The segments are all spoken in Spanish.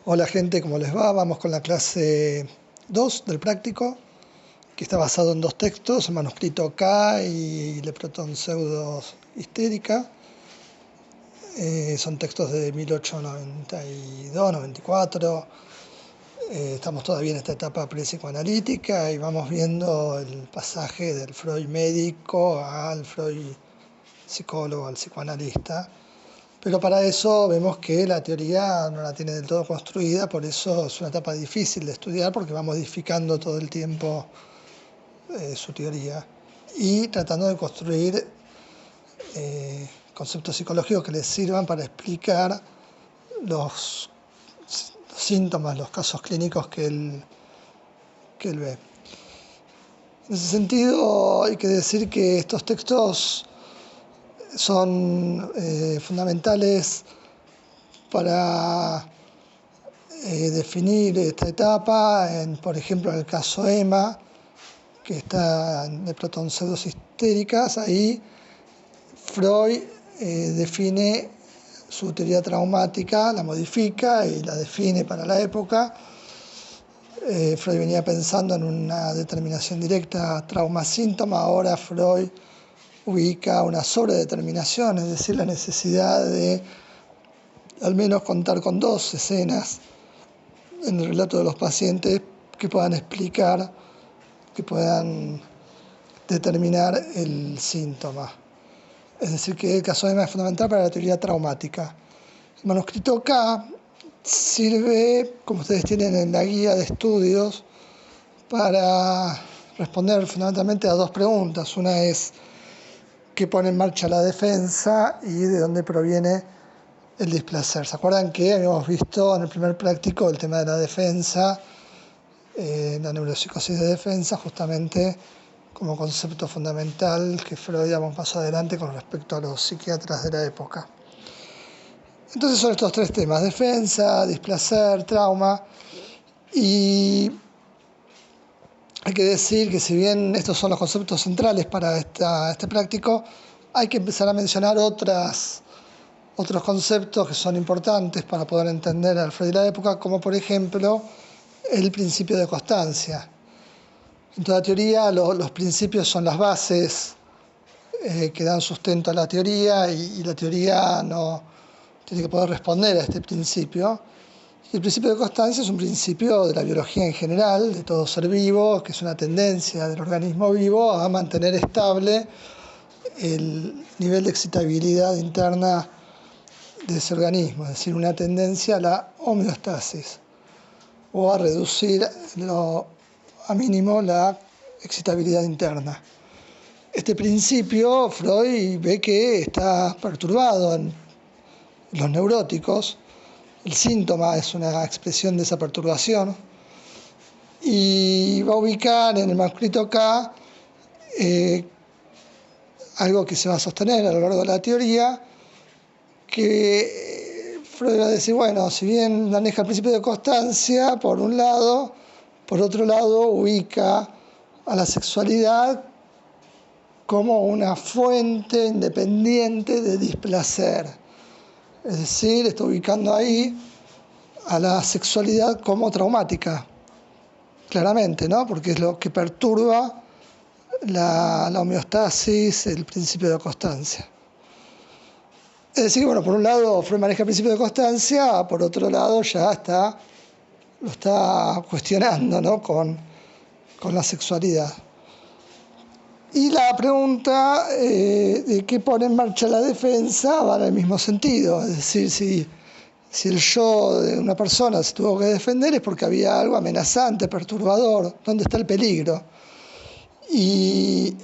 Hola gente, ¿cómo les va? Vamos con la clase 2 del práctico, que está basado en dos textos, el manuscrito K y Leptotón pseudo histérica. Son textos de 1892-94. Estamos todavía en esta etapa pre-psicoanalítica y vamos viendo el pasaje del Freud médico al Freud psicólogo, al psicoanalista. Pero para eso vemos que la teoría no la tiene del todo construida, por eso es una etapa difícil de estudiar porque va modificando todo el tiempo su teoría y tratando de construir conceptos psicológicos que les sirvan para explicar los síntomas, los casos clínicos que él ve. En ese sentido hay que decir que estos textos son fundamentales para definir esta etapa, por ejemplo en el caso Emma, que está en Leptotón pseudos histéricas. Ahí Freud define su teoría traumática, la modifica y la define para la época. Freud venía pensando en una determinación directa trauma-síntoma, ahora Freud ubica una sobredeterminación, es decir, la necesidad de al menos contar con dos escenas en el relato de los pacientes que puedan explicar, que puedan determinar el síntoma. Es decir, que el caso Emma es fundamental para la teoría traumática. El manuscrito K sirve, como ustedes tienen en la guía de estudios, para responder fundamentalmente a dos preguntas. Una es qué pone en marcha la defensa y de dónde proviene el displacer. ¿Se acuerdan que habíamos visto en el primer práctico el tema de la defensa, la neuropsicosis de defensa, justamente como concepto fundamental que Freud daba un paso adelante con respecto a los psiquiatras de la época? Entonces son estos tres temas: defensa, displacer, trauma. Y hay que decir que si bien estos son los conceptos centrales para este práctico, hay que empezar a mencionar otros conceptos que son importantes para poder entender al Freud de la época, como por ejemplo el principio de constancia. En toda teoría los principios son las bases que dan sustento a la teoría, y la teoría no tiene que poder responder a este principio. Y el principio de constancia es un principio de la biología en general, de todo ser vivo, que es una tendencia del organismo vivo a mantener estable el nivel de excitabilidad interna de ese organismo, es decir, una tendencia a la homeostasis o a reducir a mínimo la excitabilidad interna. Este principio Freud ve que está perturbado en los neuróticos. El síntoma es una expresión de esa perturbación y va a ubicar en el manuscrito K algo que se va a sostener a lo largo de la teoría, que Freud va a decir, bueno, si bien maneja el principio de constancia por un lado, por otro lado ubica a la sexualidad como una fuente independiente de displacer. Es decir, está ubicando ahí a la sexualidad como traumática, claramente, ¿no? Porque es lo que perturba la homeostasis, el principio de constancia. Es decir, bueno, por un lado Freud maneja el principio de constancia, por otro lado ya lo está cuestionando, ¿no? con la sexualidad. Y la pregunta de qué pone en marcha la defensa va en el mismo sentido. Es decir, si el yo de una persona se tuvo que defender es porque había algo amenazante, perturbador. ¿Dónde está el peligro? Y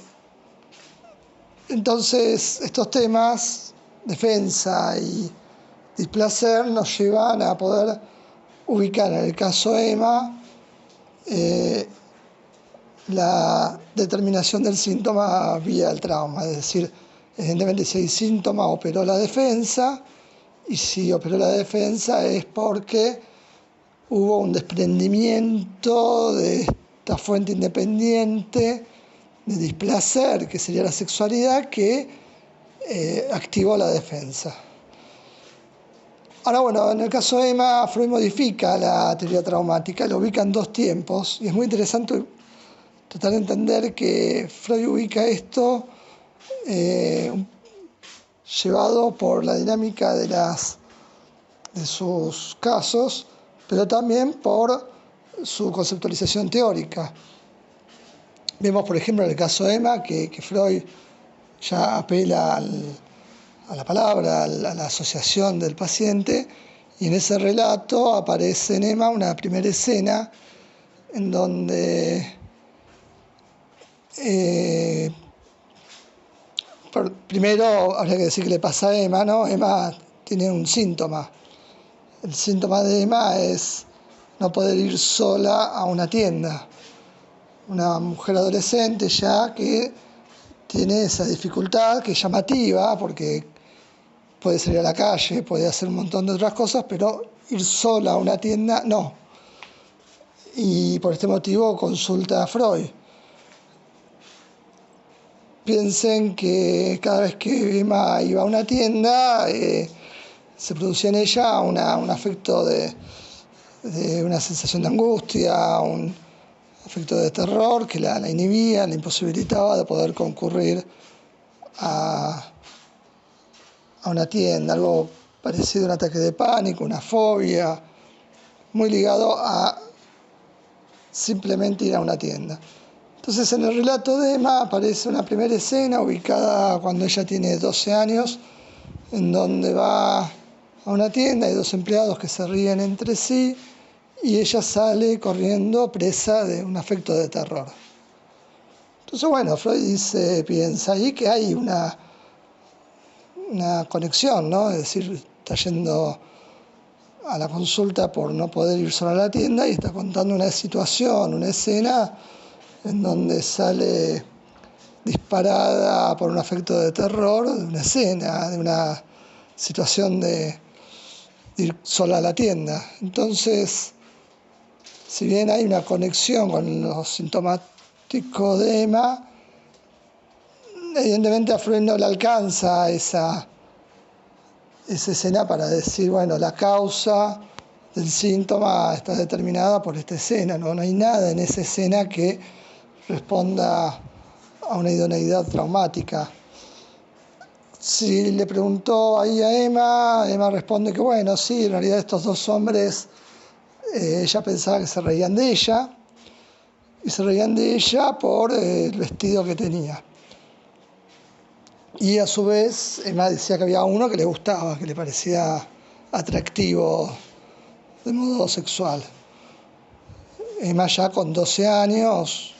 entonces estos temas, defensa y displacer, nos llevan a poder ubicar en el caso Emma la determinación del síntoma vía el trauma. Es decir, evidentemente si hay síntoma operó la defensa, y si operó la defensa es porque hubo un desprendimiento de esta fuente independiente de displacer, que sería la sexualidad, que activó la defensa. Ahora, bueno, en el caso de Emma, Freud modifica la teoría traumática, lo ubica en dos tiempos, y es muy interesante tratar de entender que Freud ubica esto llevado por la dinámica de sus casos, pero también por su conceptualización teórica. Vemos, por ejemplo, en el caso de Emma, que Freud ya apela a la palabra, a la asociación del paciente, y en ese relato aparece en Emma una primera escena en donde primero habría que decir que le pasa a Emma, ¿no? Emma tiene un síntoma. El síntoma de Emma es no poder ir sola a una tienda. Una mujer adolescente ya que tiene esa dificultad que es llamativa porque puede salir a la calle, puede hacer un montón de otras cosas, pero ir sola a una tienda no. Y por este motivo consulta a Freud. Piensen que cada vez que Emma iba a una tienda se producía en ella un afecto de una sensación de angustia, un afecto de terror que la inhibía, la imposibilitaba de poder concurrir a una tienda, algo parecido a un ataque de pánico, una fobia, muy ligado a simplemente ir a una tienda. Entonces en el relato de Emma aparece una primera escena ubicada cuando ella tiene 12 años, en donde va a una tienda, hay dos empleados que se ríen entre sí y ella sale corriendo presa de un afecto de terror. Entonces, bueno, Freud piensa ahí que hay una conexión, ¿no? Es decir, está yendo a la consulta por no poder ir sola a la tienda y está contando una situación, una escena en donde sale disparada por un afecto de terror, de una escena, de una situación de ir sola a la tienda. Entonces, si bien hay una conexión con los sintomáticos de Emma, evidentemente a Freud no le alcanza esa escena para decir, bueno, la causa del síntoma está determinada por esta escena, no hay nada en esa escena que responda a una idoneidad traumática. Si le preguntó ahí a Emma responde que bueno, sí, en realidad estos dos hombres, ella pensaba que se reían de ella, y se reían de ella por el vestido que tenía. Y a su vez, Emma decía que había uno que le gustaba, que le parecía atractivo de modo sexual. Emma ya con 12 años,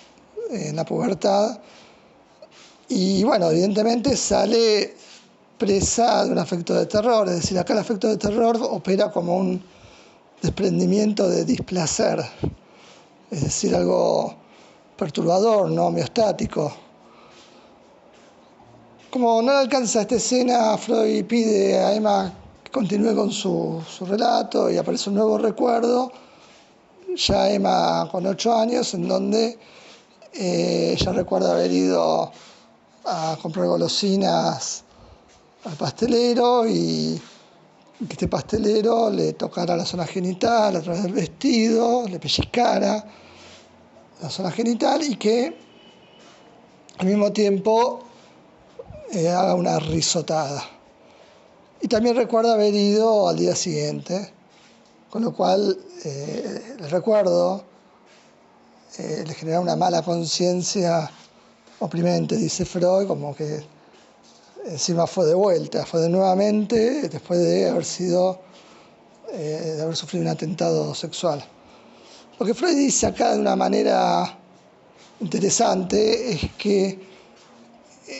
en la pubertad, y bueno, evidentemente sale presa de un afecto de terror, es decir, acá el afecto de terror opera como un desprendimiento de displacer, es decir, algo perturbador, no homeostático. Como no le alcanza esta escena, Freud pide a Emma que continúe con su relato y aparece un nuevo recuerdo, ya Emma con 8 años, en donde ella recuerda haber ido a comprar golosinas al pastelero y que este pastelero le tocara la zona genital a través del vestido, le pellizcara la zona genital y que al mismo tiempo haga una risotada. Y también recuerda haber ido al día siguiente, con lo cual el recuerdo le genera una mala conciencia oprimente, dice Freud, como que encima fue de vuelta, fue de nuevamente después de haber sufrido un atentado sexual. Lo que Freud dice acá de una manera interesante es que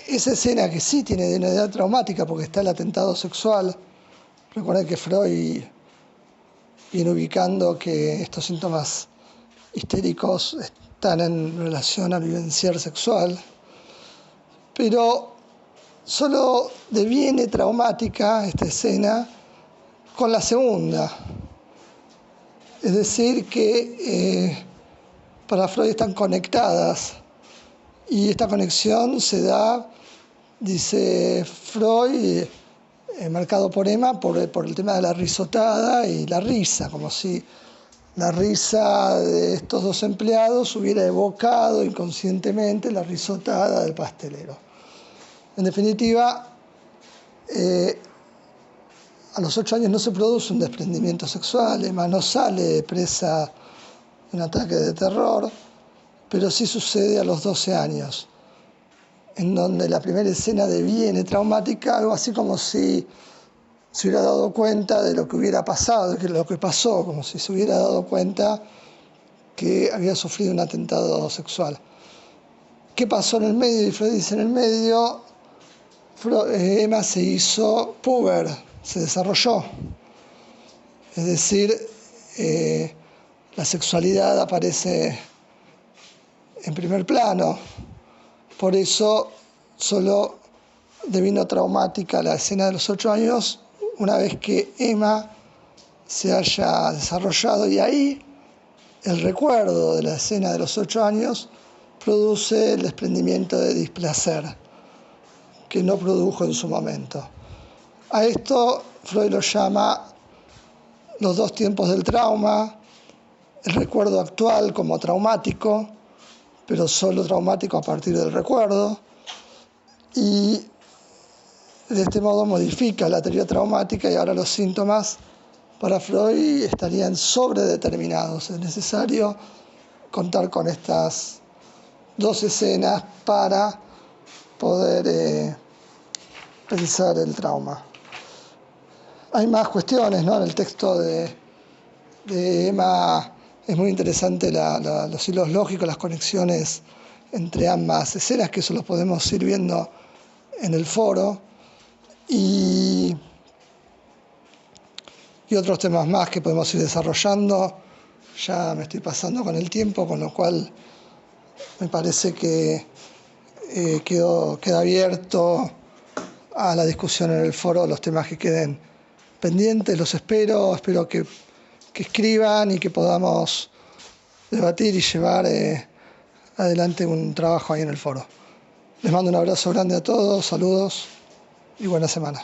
esa escena que sí tiene de una edad traumática porque está el atentado sexual, recuerden que Freud viene ubicando que estos síntomas histéricos están en relación al vivenciar sexual, pero solo deviene traumática esta escena con la segunda. Es decir, que para Freud están conectadas y esta conexión se da, dice Freud, marcado por Emma por el tema de la risotada y la risa, como si la risa de estos dos empleados hubiera evocado inconscientemente la risotada del pastelero. En definitiva, a los 8 años no se produce un desprendimiento sexual, Emma no sale presa de un ataque de terror, pero sí sucede a los 12 años, en donde la primera escena deviene traumática, algo así como si se hubiera dado cuenta de lo que hubiera pasado, de lo que pasó, como si se hubiera dado cuenta que había sufrido un atentado sexual. ¿Qué pasó en el medio? Y Freud dice, en el medio Emma se hizo puber, se desarrolló. Es decir, la sexualidad aparece en primer plano. Por eso solo devino traumática la escena de los 8 años una vez que Emma se haya desarrollado, y ahí el recuerdo de la escena de los 8 años produce el desprendimiento de displacer que no produjo en su momento. A esto Freud lo llama los 2 tiempos del trauma, el recuerdo actual como traumático, pero solo traumático a partir del recuerdo, y de este modo modifica la teoría traumática y ahora los síntomas para Freud estarían sobredeterminados. Es necesario contar con estas 2 escenas para poder pensar el trauma. Hay más cuestiones, ¿no? En el texto de Emma es muy interesante los hilos lógicos, las conexiones entre ambas escenas, que eso lo podemos ir viendo en el foro, y otros temas más que podemos ir desarrollando. Ya me estoy pasando con el tiempo, con lo cual me parece que queda abierto a la discusión en el foro los temas que queden pendientes. Los espero que escriban y que podamos debatir y llevar adelante un trabajo ahí en el foro. Les mando un abrazo grande a todos, saludos y buena semana.